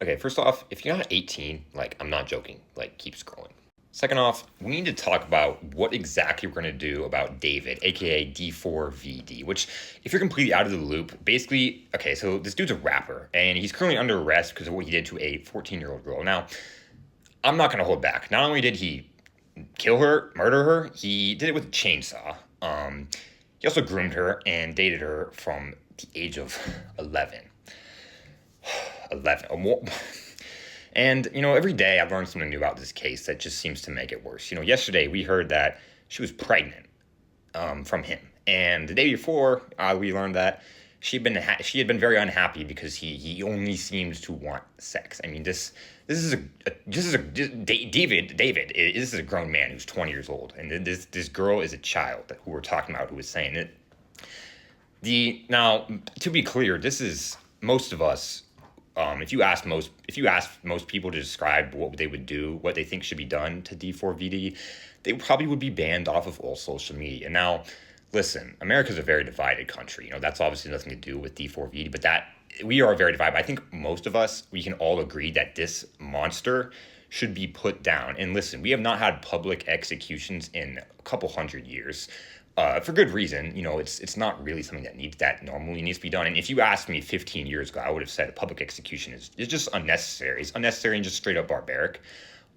Okay, first off, if you're not 18, like, I'm not joking, like, keep scrolling. Second off, we need to talk about what exactly we're going to do about David, aka D4VD, which, if you're completely out of the loop, basically, okay, so this dude's a rapper, and he's currently under arrest because of what he did to a 14-year-old girl. Now, I'm not going to hold back. Not only did he kill her, murder her, he did it with a chainsaw. He also groomed her and dated her from the age of 11. 11. And, every day I've learned something new about this case that just seems to make it worse. Yesterday we heard that she was pregnant from him. And the day before, we learned that she had been very unhappy because he only seems to want sex. I mean, David. This is a grown man who's 20 years old, and this girl is a child who we're talking about, who was saying it. Now, to be clear, this is most of us. If you ask most people to describe what they would do, what they think should be done to D4VD, they probably would be banned off of all social media. Now, listen, America's a very divided country. That's obviously nothing to do with D4VD, but that we are very divided. I think most of us, we can all agree that this monster should be put down. And listen, we have not had public executions in a couple hundred years. For good reason. It's not really something that normally needs to be done. And if you asked me 15 years ago, I would have said a public execution is just unnecessary. It's unnecessary and just straight up barbaric.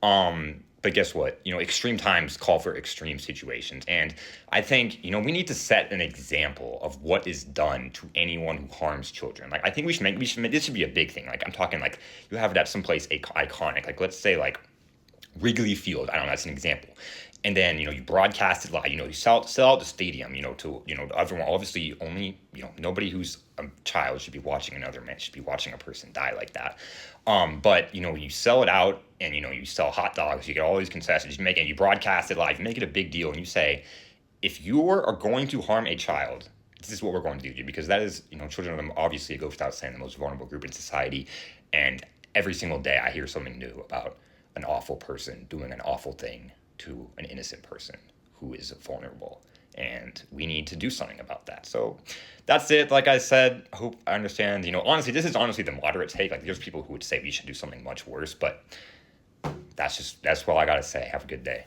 But guess what? Extreme times call for extreme situations. And I think, we need to set an example of what is done to anyone who harms children. Like, I think this should be a big thing. Like, I'm talking like you have it at someplace iconic. Like, let's say like Wrigley Field. I don't know, that's an example. And then, you broadcast it live, you sell out the stadium, to everyone. Obviously, only, nobody who's a child should be watching another man, should be watching a person die like that. But, you sell it out and, you sell hot dogs, you get all these concessions, you broadcast it live, you make it a big deal, and you say, if you are going to harm a child, this is what we're going to do, because that is, children are obviously, it goes without saying, the most vulnerable group in society. And every single day I hear something new about an awful person doing an awful thing to an innocent person who is vulnerable. And we need to do something about that. So that's it. Like I said, I hope I understand. Honestly, this is honestly the moderate take. Like, there's people who would say we should do something much worse, but that's all I got to say. Have a good day.